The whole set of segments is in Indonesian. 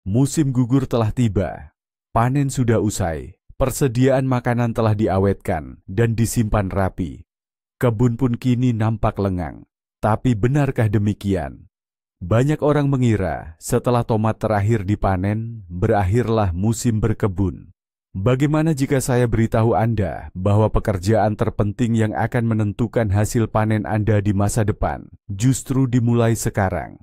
Musim gugur telah tiba, panen sudah usai, persediaan makanan telah diawetkan dan disimpan rapi. Kebun pun kini nampak lengang. Tapi benarkah demikian? Banyak orang mengira setelah tomat terakhir dipanen, berakhirlah musim berkebun. Bagaimana jika saya beritahu Anda bahwa pekerjaan terpenting yang akan menentukan hasil panen Anda di masa depan justru dimulai sekarang?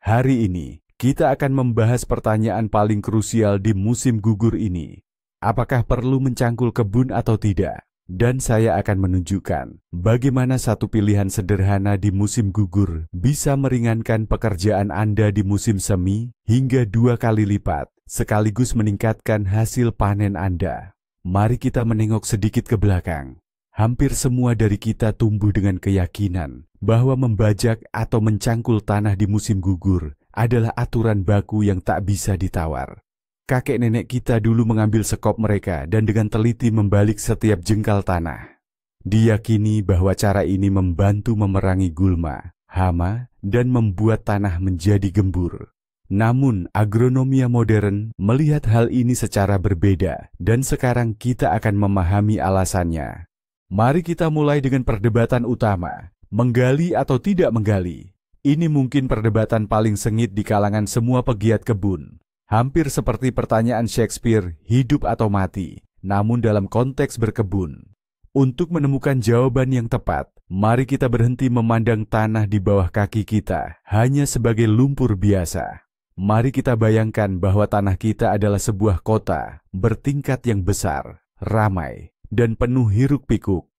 Hari ini, kita akan membahas pertanyaan paling krusial di musim gugur ini. Apakah perlu mencangkul kebun atau tidak? Dan saya akan menunjukkan bagaimana satu pilihan sederhana di musim gugur bisa meringankan pekerjaan Anda di musim semi hingga 2 kali lipat, sekaligus meningkatkan hasil panen Anda. Mari kita menengok sedikit ke belakang. Hampir semua dari kita tumbuh dengan keyakinan bahwa membajak atau mencangkul tanah di musim gugur adalah aturan baku yang tak bisa ditawar. Kakek nenek kita dulu mengambil sekop mereka dan dengan teliti membalik setiap jengkal tanah. Diyakini bahwa cara ini membantu memerangi gulma, hama, dan membuat tanah menjadi gembur. Namun, agronomia modern melihat hal ini secara berbeda dan sekarang kita akan memahami alasannya. Mari kita mulai dengan perdebatan utama, menggali atau tidak menggali. Ini mungkin perdebatan paling sengit di kalangan semua pegiat kebun. Hampir seperti pertanyaan Shakespeare, hidup atau mati, namun dalam konteks berkebun. Untuk menemukan jawaban yang tepat, mari kita berhenti memandang tanah di bawah kaki kita hanya sebagai lumpur biasa. Mari kita bayangkan bahwa tanah kita adalah sebuah kota bertingkat yang besar, ramai, dan penuh hiruk-pikuk.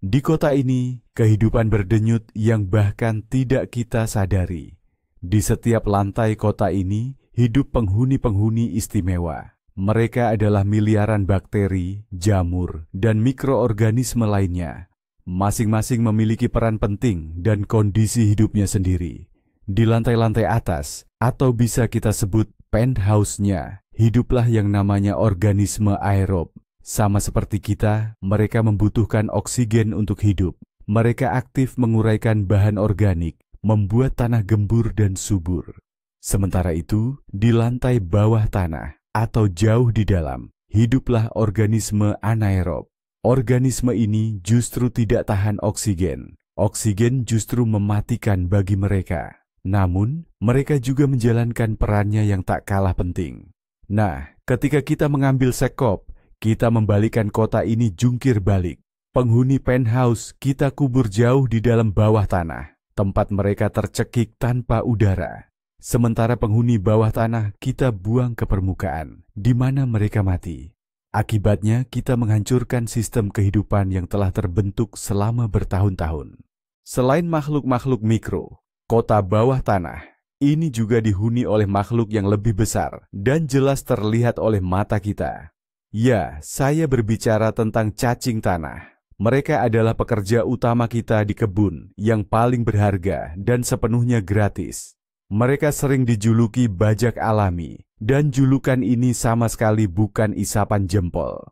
Di kota ini, kehidupan berdenyut yang bahkan tidak kita sadari. Di setiap lantai kota ini, hidup penghuni-penghuni istimewa. Mereka adalah miliaran bakteri, jamur, dan mikroorganisme lainnya. Masing-masing memiliki peran penting dan kondisi hidupnya sendiri. Di lantai-lantai atas, atau bisa kita sebut penthouse-nya, hiduplah yang namanya organisme aerob. Sama seperti kita, mereka membutuhkan oksigen untuk hidup. Mereka aktif menguraikan bahan organik, membuat tanah gembur dan subur. Sementara itu, di lantai bawah tanah, atau jauh di dalam, hiduplah organisme anaerob. Organisme ini justru tidak tahan oksigen. Oksigen justru mematikan bagi mereka. Namun, mereka juga menjalankan perannya yang tak kalah penting. Nah, ketika kita mengambil sekop, kita membalikan kota ini jungkir balik. Penghuni penthouse kita kubur jauh di dalam bawah tanah, tempat mereka tercekik tanpa udara. Sementara penghuni bawah tanah kita buang ke permukaan, di mana mereka mati. Akibatnya kita menghancurkan sistem kehidupan yang telah terbentuk selama bertahun-tahun. Selain makhluk-makhluk mikro, kota bawah tanah ini juga dihuni oleh makhluk yang lebih besar dan jelas terlihat oleh mata kita. Ya, saya berbicara tentang cacing tanah. Mereka adalah pekerja utama kita di kebun yang paling berharga dan sepenuhnya gratis. Mereka sering dijuluki bajak alami, dan julukan ini sama sekali bukan isapan jempol.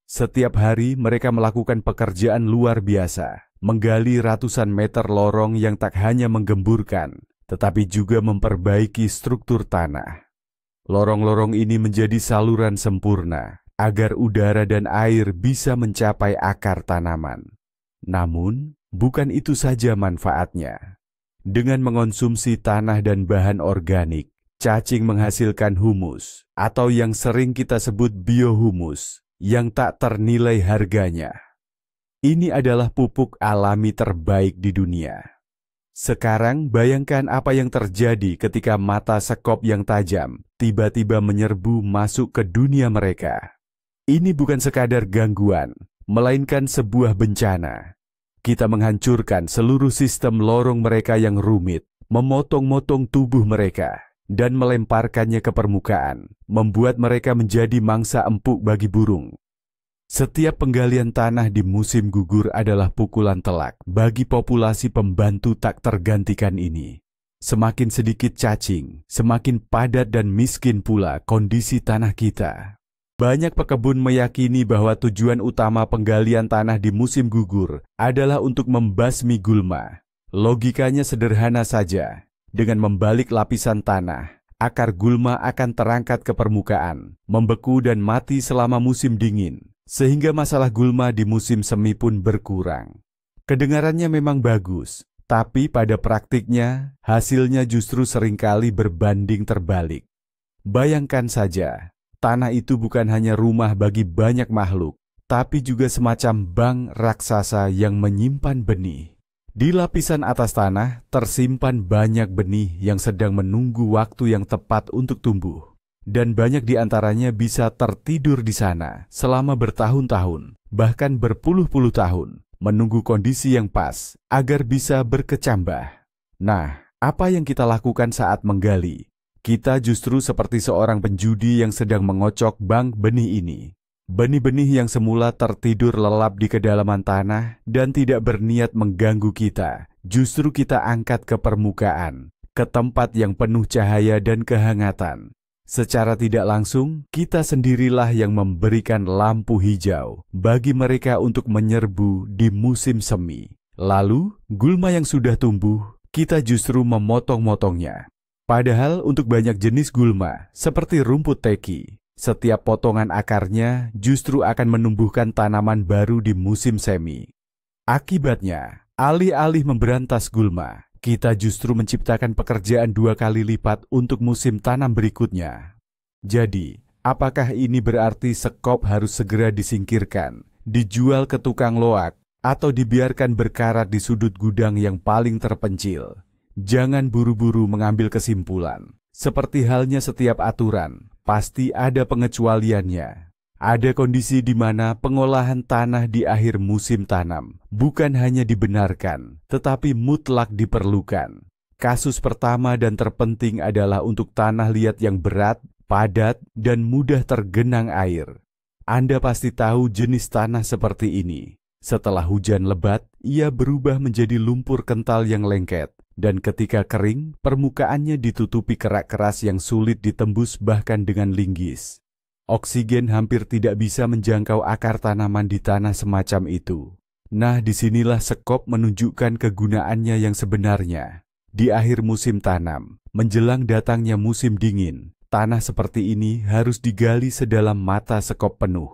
Setiap hari mereka melakukan pekerjaan luar biasa, menggali ratusan meter lorong yang tak hanya menggemburkan, tetapi juga memperbaiki struktur tanah. Lorong-lorong ini menjadi saluran sempurna, agar udara dan air bisa mencapai akar tanaman. Namun, bukan itu saja manfaatnya. Dengan mengonsumsi tanah dan bahan organik, cacing menghasilkan humus, atau yang sering kita sebut biohumus, yang tak ternilai harganya. Ini adalah pupuk alami terbaik di dunia. Sekarang bayangkan apa yang terjadi ketika mata sekop yang tajam tiba-tiba menyerbu masuk ke dunia mereka. Ini bukan sekadar gangguan, melainkan sebuah bencana. Kita menghancurkan seluruh sistem lorong mereka yang rumit, memotong-motong tubuh mereka, dan melemparkannya ke permukaan, membuat mereka menjadi mangsa empuk bagi burung. Setiap penggalian tanah di musim gugur adalah pukulan telak bagi populasi pembantu tak tergantikan ini. Semakin sedikit cacing, semakin padat dan miskin pula kondisi tanah kita. Banyak pekebun meyakini bahwa tujuan utama penggalian tanah di musim gugur adalah untuk membasmi gulma. Logikanya sederhana saja. Dengan membalik lapisan tanah, akar gulma akan terangkat ke permukaan, membeku dan mati selama musim dingin, sehingga masalah gulma di musim semi pun berkurang. Kedengarannya memang bagus, tapi pada praktiknya, hasilnya justru seringkali berbanding terbalik. Bayangkan saja, tanah itu bukan hanya rumah bagi banyak makhluk, tapi juga semacam bank raksasa yang menyimpan benih. Di lapisan atas tanah tersimpan banyak benih yang sedang menunggu waktu yang tepat untuk tumbuh. Dan banyak di antaranya bisa tertidur di sana selama bertahun-tahun, bahkan berpuluh-puluh tahun, menunggu kondisi yang pas agar bisa berkecambah. Nah, apa yang kita lakukan saat menggali? Kita justru seperti seorang penjudi yang sedang mengocok bank benih ini. Benih-benih yang semula tertidur lelap di kedalaman tanah dan tidak berniat mengganggu kita, justru kita angkat ke permukaan, ke tempat yang penuh cahaya dan kehangatan. Secara tidak langsung, kita sendirilah yang memberikan lampu hijau bagi mereka untuk menyerbu di musim semi. Lalu, gulma yang sudah tumbuh, kita justru memotong-motongnya. Padahal untuk banyak jenis gulma, seperti rumput teki, setiap potongan akarnya justru akan menumbuhkan tanaman baru di musim semi. Akibatnya, alih-alih memberantas gulma, kita justru menciptakan pekerjaan 2 kali lipat untuk musim tanam berikutnya. Jadi, apakah ini berarti sekop harus segera disingkirkan, dijual ke tukang loak, atau dibiarkan berkarat di sudut gudang yang paling terpencil? Jangan buru-buru mengambil kesimpulan. Seperti halnya setiap aturan, pasti ada pengecualiannya. Ada kondisi di mana pengolahan tanah di akhir musim tanam bukan hanya dibenarkan, tetapi mutlak diperlukan. Kasus pertama dan terpenting adalah untuk tanah liat yang berat, padat, dan mudah tergenang air. Anda pasti tahu jenis tanah seperti ini. Setelah hujan lebat, ia berubah menjadi lumpur kental yang lengket. Dan ketika kering, permukaannya ditutupi kerak keras yang sulit ditembus bahkan dengan linggis. Oksigen hampir tidak bisa menjangkau akar tanaman di tanah semacam itu. Nah, disinilah sekop menunjukkan kegunaannya yang sebenarnya. Di akhir musim tanam, menjelang datangnya musim dingin, tanah seperti ini harus digali sedalam mata sekop penuh.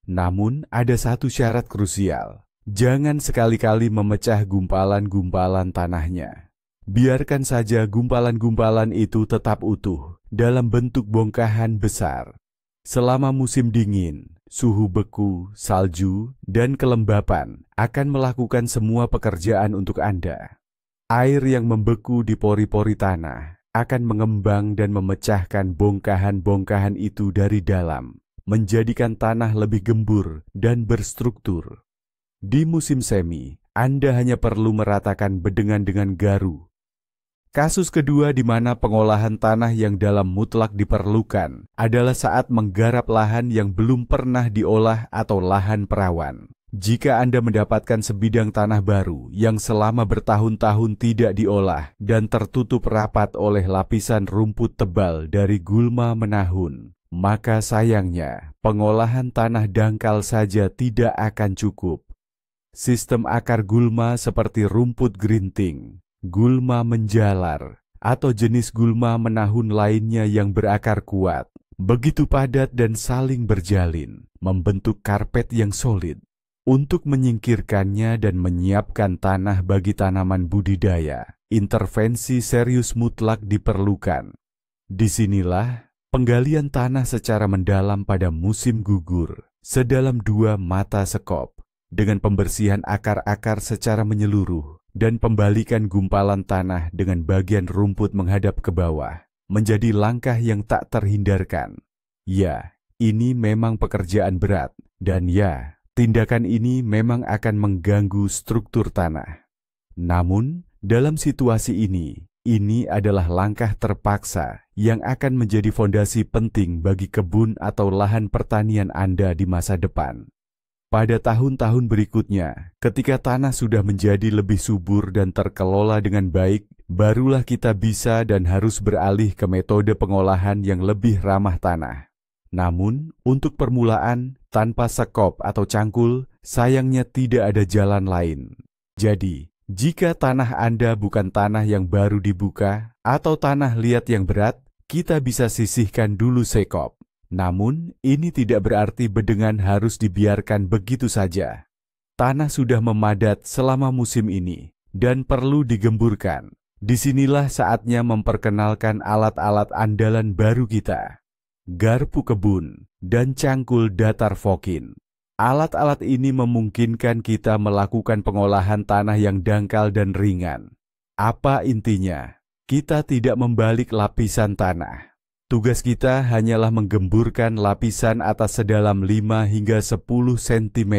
Namun, ada satu syarat krusial. Jangan sekali-kali memecah gumpalan-gumpalan tanahnya. Biarkan saja gumpalan-gumpalan itu tetap utuh dalam bentuk bongkahan besar. Selama musim dingin, suhu beku, salju, dan kelembapan akan melakukan semua pekerjaan untuk Anda. Air yang membeku di pori-pori tanah akan mengembang dan memecahkan bongkahan-bongkahan itu dari dalam, menjadikan tanah lebih gembur dan berstruktur. Di musim semi, Anda hanya perlu meratakan bedengan dengan garu. Kasus kedua di mana pengolahan tanah yang dalam mutlak diperlukan adalah saat menggarap lahan yang belum pernah diolah atau lahan perawan. Jika Anda mendapatkan sebidang tanah baru yang selama bertahun-tahun tidak diolah dan tertutup rapat oleh lapisan rumput tebal dari gulma menahun, maka sayangnya pengolahan tanah dangkal saja tidak akan cukup. Sistem akar gulma seperti rumput gerinting, gulma menjalar, atau jenis gulma menahun lainnya yang berakar kuat, begitu padat dan saling berjalin, membentuk karpet yang solid. Untuk menyingkirkannya dan menyiapkan tanah bagi tanaman budidaya, intervensi serius mutlak diperlukan. Disinilah penggalian tanah secara mendalam pada musim gugur, sedalam 2 mata sekop, dengan pembersihan akar-akar secara menyeluruh, dan pembalikan gumpalan tanah dengan bagian rumput menghadap ke bawah, menjadi langkah yang tak terhindarkan. Ya, ini memang pekerjaan berat, dan ya, tindakan ini memang akan mengganggu struktur tanah. Namun, dalam situasi ini adalah langkah terpaksa yang akan menjadi fondasi penting bagi kebun atau lahan pertanian Anda di masa depan. Pada tahun-tahun berikutnya, ketika tanah sudah menjadi lebih subur dan terkelola dengan baik, barulah kita bisa dan harus beralih ke metode pengolahan yang lebih ramah tanah. Namun, untuk permulaan, tanpa sekop atau cangkul, sayangnya tidak ada jalan lain. Jadi, jika tanah Anda bukan tanah yang baru dibuka atau tanah liat yang berat, kita bisa sisihkan dulu sekop. Namun, ini tidak berarti bedengan harus dibiarkan begitu saja. Tanah sudah memadat selama musim ini dan perlu digemburkan. Disinilah saatnya memperkenalkan alat-alat andalan baru kita. Garpu kebun dan cangkul datar Fokin. Alat-alat ini memungkinkan kita melakukan pengolahan tanah yang dangkal dan ringan. Apa intinya? Kita tidak membalik lapisan tanah. Tugas kita hanyalah menggemburkan lapisan atas sedalam 5 hingga 10 cm.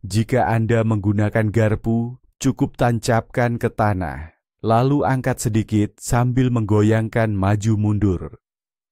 Jika Anda menggunakan garpu, cukup tancapkan ke tanah, lalu angkat sedikit sambil menggoyangkan maju mundur.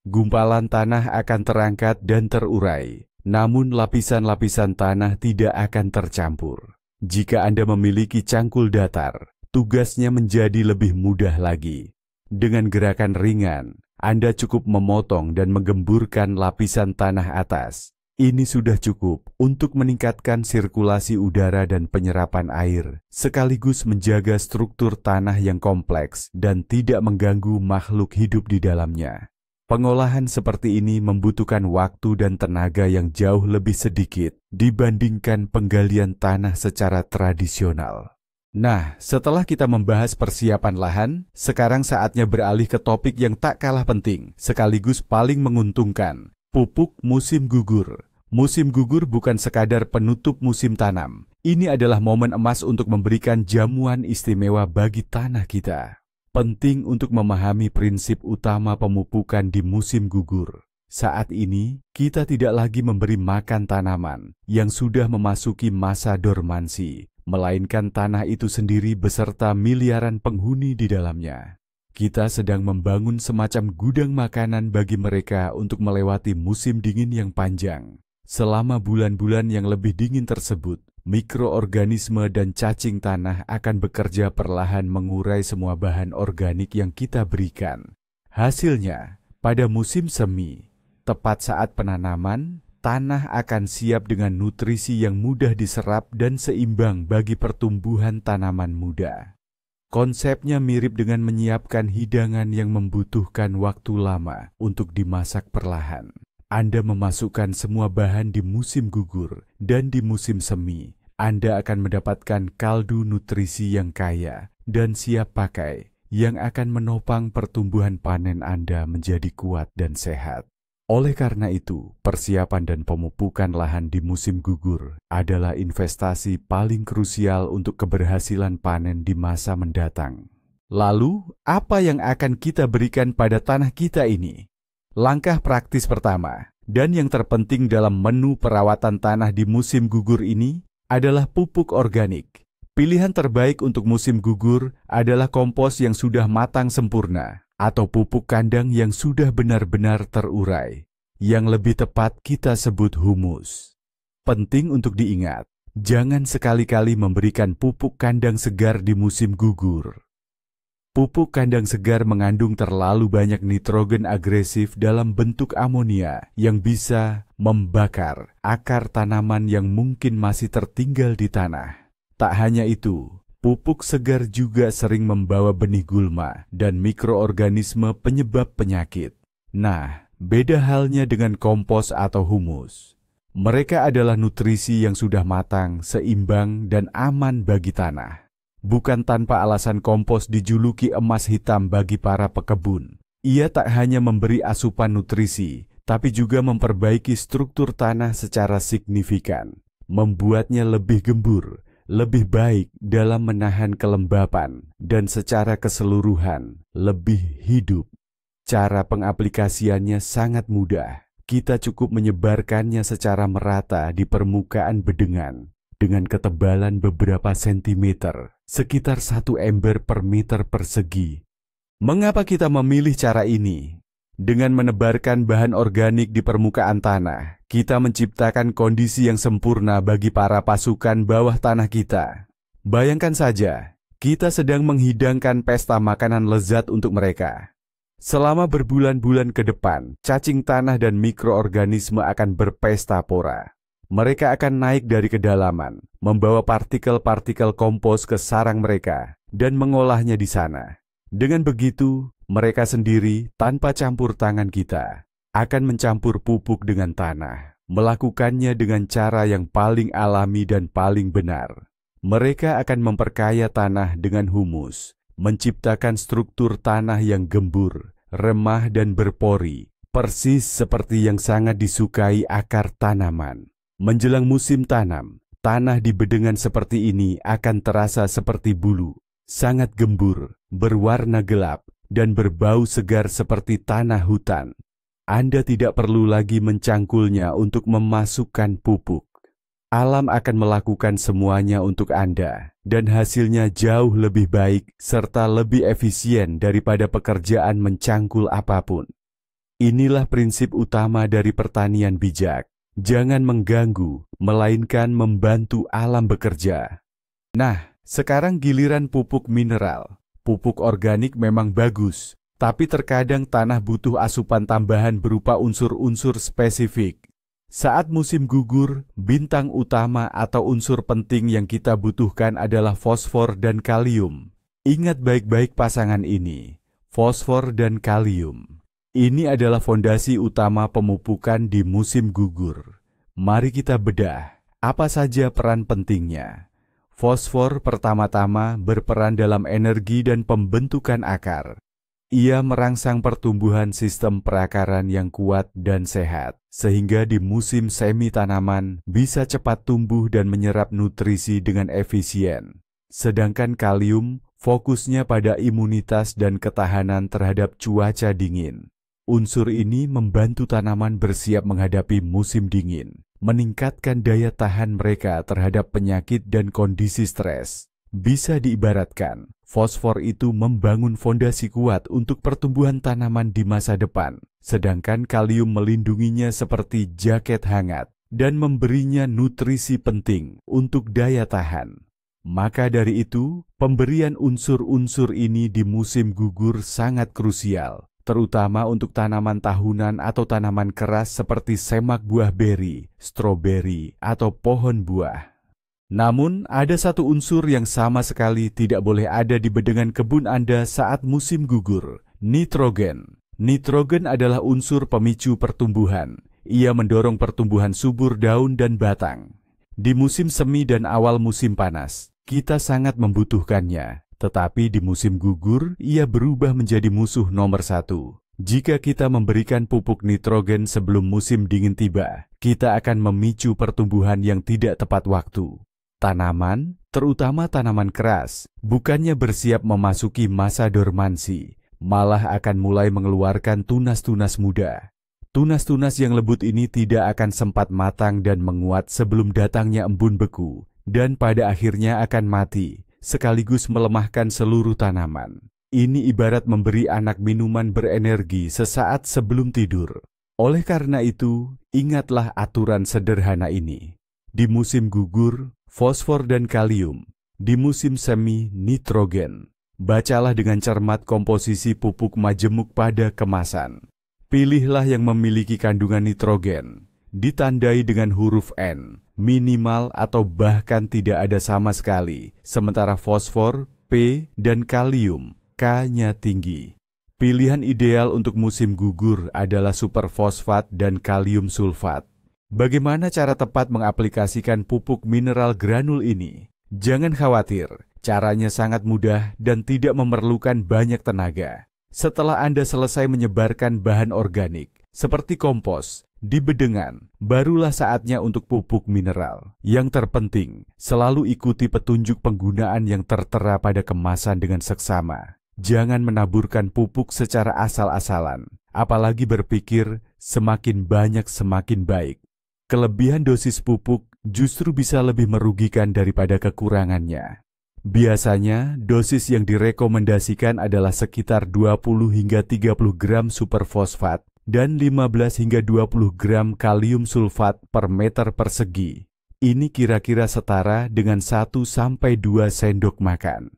Gumpalan tanah akan terangkat dan terurai, namun lapisan-lapisan tanah tidak akan tercampur. Jika Anda memiliki cangkul datar, tugasnya menjadi lebih mudah lagi. Dengan gerakan ringan, Anda cukup memotong dan menggemburkan lapisan tanah atas. Ini sudah cukup untuk meningkatkan sirkulasi udara dan penyerapan air, sekaligus menjaga struktur tanah yang kompleks dan tidak mengganggu makhluk hidup di dalamnya. Pengolahan seperti ini membutuhkan waktu dan tenaga yang jauh lebih sedikit dibandingkan penggalian tanah secara tradisional. Nah, setelah kita membahas persiapan lahan, sekarang saatnya beralih ke topik yang tak kalah penting, sekaligus paling menguntungkan, pupuk musim gugur. Musim gugur bukan sekadar penutup musim tanam. Ini adalah momen emas untuk memberikan jamuan istimewa bagi tanah kita. Penting untuk memahami prinsip utama pemupukan di musim gugur. Saat ini, kita tidak lagi memberi makan tanaman yang sudah memasuki masa dormansi, melainkan tanah itu sendiri beserta miliaran penghuni di dalamnya. Kita sedang membangun semacam gudang makanan bagi mereka untuk melewati musim dingin yang panjang. Selama bulan-bulan yang lebih dingin tersebut, mikroorganisme dan cacing tanah akan bekerja perlahan mengurai semua bahan organik yang kita berikan. Hasilnya, pada musim semi, tepat saat penanaman, tanah akan siap dengan nutrisi yang mudah diserap dan seimbang bagi pertumbuhan tanaman muda. Konsepnya mirip dengan menyiapkan hidangan yang membutuhkan waktu lama untuk dimasak perlahan. Anda memasukkan semua bahan di musim gugur dan di musim semi, Anda akan mendapatkan kaldu nutrisi yang kaya dan siap pakai yang akan menopang pertumbuhan panen Anda menjadi kuat dan sehat. Oleh karena itu, persiapan dan pemupukan lahan di musim gugur adalah investasi paling krusial untuk keberhasilan panen di masa mendatang. Lalu, apa yang akan kita berikan pada tanah kita ini? Langkah praktis pertama, dan yang terpenting dalam menu perawatan tanah di musim gugur ini, adalah pupuk organik. Pilihan terbaik untuk musim gugur adalah kompos yang sudah matang sempurna, atau pupuk kandang yang sudah benar-benar terurai. Yang lebih tepat kita sebut humus. Penting untuk diingat, jangan sekali-kali memberikan pupuk kandang segar di musim gugur. Pupuk kandang segar mengandung terlalu banyak nitrogen agresif dalam bentuk amonia yang bisa membakar akar tanaman yang mungkin masih tertinggal di tanah. Tak hanya itu, pupuk segar juga sering membawa benih gulma dan mikroorganisme penyebab penyakit. Nah, beda halnya dengan kompos atau humus. Mereka adalah nutrisi yang sudah matang, seimbang, dan aman bagi tanah. Bukan tanpa alasan kompos dijuluki emas hitam bagi para pekebun. Ia tak hanya memberi asupan nutrisi, tapi juga memperbaiki struktur tanah secara signifikan, membuatnya lebih gembur, lebih baik dalam menahan kelembapan, dan secara keseluruhan lebih hidup. Cara pengaplikasiannya sangat mudah. Kita cukup menyebarkannya secara merata di permukaan bedengan dengan ketebalan beberapa sentimeter, sekitar 1 ember per meter persegi. Mengapa kita memilih cara ini? Dengan menebarkan bahan organik di permukaan tanah, kita menciptakan kondisi yang sempurna bagi para pasukan bawah tanah kita. Bayangkan saja, kita sedang menghidangkan pesta makanan lezat untuk mereka. Selama berbulan-bulan ke depan, cacing tanah dan mikroorganisme akan berpesta pora. Mereka akan naik dari kedalaman, membawa partikel-partikel kompos ke sarang mereka, dan mengolahnya di sana. Dengan begitu, Mereka sendiri, tanpa campur tangan kita, akan mencampur pupuk dengan tanah, melakukannya dengan cara yang paling alami dan paling benar. Mereka akan memperkaya tanah dengan humus, menciptakan struktur tanah yang gembur, remah dan berpori, persis seperti yang sangat disukai akar tanaman. Menjelang musim tanam, tanah di bedengan seperti ini akan terasa seperti bulu, sangat gembur, berwarna gelap, dan berbau segar seperti tanah hutan. Anda tidak perlu lagi mencangkulnya untuk memasukkan pupuk. Alam akan melakukan semuanya untuk Anda, dan hasilnya jauh lebih baik serta lebih efisien daripada pekerjaan mencangkul apapun. Inilah prinsip utama dari pertanian bijak. Jangan mengganggu, melainkan membantu alam bekerja. Nah, sekarang giliran pupuk mineral. Pupuk organik memang bagus, tapi terkadang tanah butuh asupan tambahan berupa unsur-unsur spesifik. Saat musim gugur, bintang utama atau unsur penting yang kita butuhkan adalah fosfor dan kalium. Ingat baik-baik pasangan ini, fosfor dan kalium. Ini adalah fondasi utama pemupukan di musim gugur. Mari kita bedah, apa saja peran pentingnya. Fosfor pertama-tama berperan dalam energi dan pembentukan akar. Ia merangsang pertumbuhan sistem perakaran yang kuat dan sehat, sehingga di musim semi tanaman bisa cepat tumbuh dan menyerap nutrisi dengan efisien. Sedangkan kalium fokusnya pada imunitas dan ketahanan terhadap cuaca dingin. Unsur ini membantu tanaman bersiap menghadapi musim dingin, meningkatkan daya tahan mereka terhadap penyakit dan kondisi stres. Bisa diibaratkan, fosfor itu membangun fondasi kuat untuk pertumbuhan tanaman di masa depan, sedangkan kalium melindunginya seperti jaket hangat dan memberinya nutrisi penting untuk daya tahan. Maka dari itu, pemberian unsur-unsur ini di musim gugur sangat krusial, terutama untuk tanaman tahunan atau tanaman keras seperti semak buah beri, stroberi, atau pohon buah. Namun, ada satu unsur yang sama sekali tidak boleh ada di bedengan kebun Anda saat musim gugur, nitrogen. Nitrogen adalah unsur pemicu pertumbuhan. Ia mendorong pertumbuhan subur daun dan batang. Di musim semi dan awal musim panas, kita sangat membutuhkannya. Tetapi di musim gugur, ia berubah menjadi musuh nomor satu. Jika kita memberikan pupuk nitrogen sebelum musim dingin tiba, kita akan memicu pertumbuhan yang tidak tepat waktu. Tanaman, terutama tanaman keras, bukannya bersiap memasuki masa dormansi, malah akan mulai mengeluarkan tunas-tunas muda. Tunas-tunas yang lembut ini tidak akan sempat matang dan menguat sebelum datangnya embun beku, dan pada akhirnya akan mati, sekaligus melemahkan seluruh tanaman. Ini ibarat memberi anak minuman berenergi sesaat sebelum tidur. Oleh karena itu, ingatlah aturan sederhana ini. Di musim gugur, fosfor dan kalium. Di musim semi, nitrogen. Bacalah dengan cermat komposisi pupuk majemuk pada kemasan. Pilihlah yang memiliki kandungan nitrogen, ditandai dengan huruf N, minimal atau bahkan tidak ada sama sekali, sementara fosfor, P, dan kalium, K-nya tinggi. Pilihan ideal untuk musim gugur adalah superfosfat dan kalium sulfat. Bagaimana cara tepat mengaplikasikan pupuk mineral granul ini? Jangan khawatir, caranya sangat mudah dan tidak memerlukan banyak tenaga. Setelah Anda selesai menyebarkan bahan organik, seperti kompos, di bedengan, barulah saatnya untuk pupuk mineral. Yang terpenting, selalu ikuti petunjuk penggunaan yang tertera pada kemasan dengan seksama. Jangan menaburkan pupuk secara asal-asalan, apalagi berpikir semakin banyak semakin baik. Kelebihan dosis pupuk justru bisa lebih merugikan daripada kekurangannya. Biasanya, dosis yang direkomendasikan adalah sekitar 20 hingga 30 gram superfosfat dan 15 hingga 20 gram kalium sulfat per meter persegi. Ini kira-kira setara dengan 1 sampai 2 sendok makan.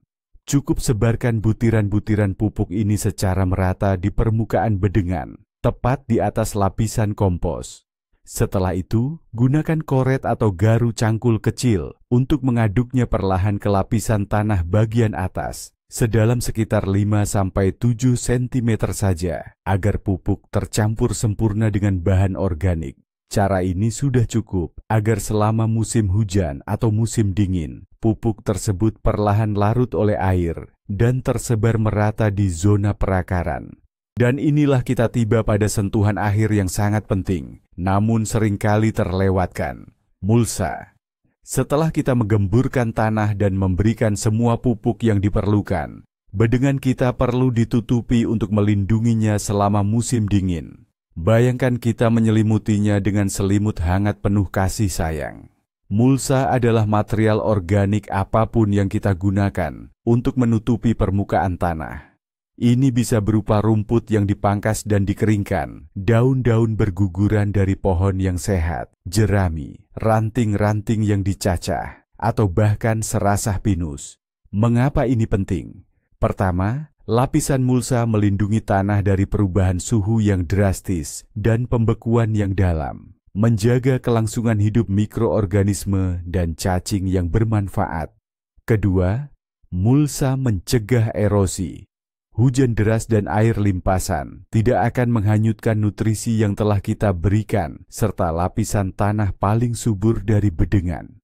Cukup sebarkan butiran-butiran pupuk ini secara merata di permukaan bedengan, tepat di atas lapisan kompos. Setelah itu, gunakan koret atau garu cangkul kecil untuk mengaduknya perlahan ke lapisan tanah bagian atas. sedalam sekitar 5-7 cm saja, agar pupuk tercampur sempurna dengan bahan organik. Cara ini sudah cukup agar selama musim hujan atau musim dingin, pupuk tersebut perlahan larut oleh air dan tersebar merata di zona perakaran. Dan inilah kita tiba pada sentuhan akhir yang sangat penting, namun seringkali terlewatkan, mulsa. Setelah kita menggemburkan tanah dan memberikan semua pupuk yang diperlukan, bedengan kita perlu ditutupi untuk melindunginya selama musim dingin. Bayangkan kita menyelimutinya dengan selimut hangat penuh kasih sayang. Mulsa adalah material organik apapun yang kita gunakan untuk menutupi permukaan tanah. Ini bisa berupa rumput yang dipangkas dan dikeringkan, daun-daun berguguran dari pohon yang sehat, jerami, ranting-ranting yang dicacah, atau bahkan serasah pinus. Mengapa ini penting? Pertama, lapisan mulsa melindungi tanah dari perubahan suhu yang drastis dan pembekuan yang dalam, menjaga kelangsungan hidup mikroorganisme dan cacing yang bermanfaat. Kedua, mulsa mencegah erosi. Hujan deras dan air limpasan tidak akan menghanyutkan nutrisi yang telah kita berikan, serta lapisan tanah paling subur dari bedengan.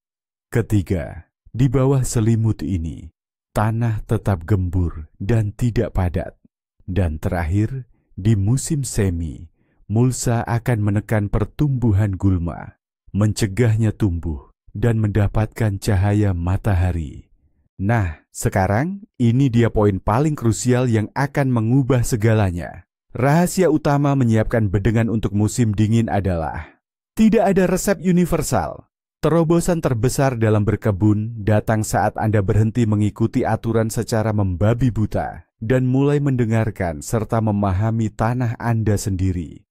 Ketiga, di bawah selimut ini, tanah tetap gembur dan tidak padat. Dan terakhir, di musim semi, mulsa akan menekan pertumbuhan gulma, mencegahnya tumbuh, dan mendapatkan cahaya matahari. Nah, sekarang ini dia poin paling krusial yang akan mengubah segalanya. Rahasia utama menyiapkan bedengan untuk musim dingin adalah tidak ada resep universal. Terobosan terbesar dalam berkebun datang saat Anda berhenti mengikuti aturan secara membabi buta dan mulai mendengarkan serta memahami tanah Anda sendiri.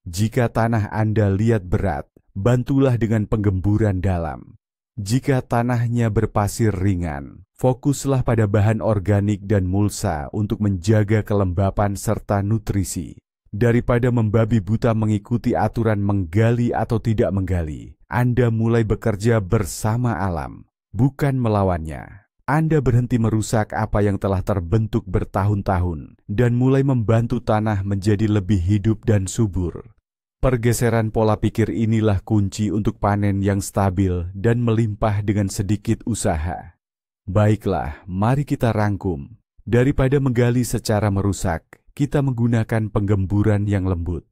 Jika tanah Anda lihat berat, bantulah dengan penggemburan dalam. Jika tanahnya berpasir ringan, fokuslah pada bahan organik dan mulsa untuk menjaga kelembapan serta nutrisi. Daripada membabi buta mengikuti aturan menggali atau tidak menggali, Anda mulai bekerja bersama alam, bukan melawannya. Anda berhenti merusak apa yang telah terbentuk bertahun-tahun dan mulai membantu tanah menjadi lebih hidup dan subur. Pergeseran pola pikir inilah kunci untuk panen yang stabil dan melimpah dengan sedikit usaha. Baiklah, mari kita rangkum. Daripada menggali secara merusak, kita menggunakan penggemburan yang lembut.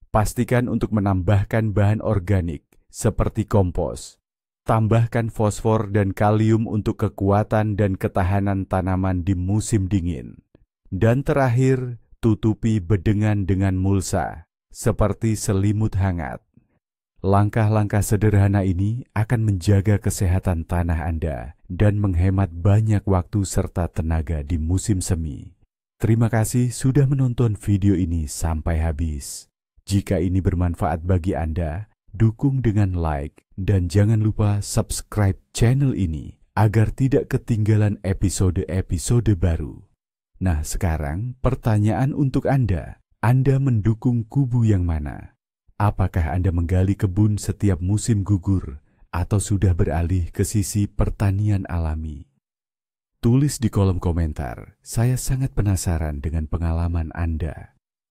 Pastikan untuk menambahkan bahan organik seperti kompos. Tambahkan fosfor dan kalium untuk kekuatan dan ketahanan tanaman di musim dingin. Dan terakhir, tutupi bedengan dengan mulsa, seperti selimut hangat. Langkah-langkah sederhana ini akan menjaga kesehatan tanah Anda dan menghemat banyak waktu serta tenaga di musim semi. Terima kasih sudah menonton video ini sampai habis. Jika ini bermanfaat bagi Anda, dukung dengan like dan jangan lupa subscribe channel ini agar tidak ketinggalan episode-episode baru. Nah, sekarang pertanyaan untuk Anda. Anda mendukung kubu yang mana? Apakah Anda menggali kebun setiap musim gugur atau sudah beralih ke sisi pertanian alami? Tulis di kolom komentar, saya sangat penasaran dengan pengalaman Anda.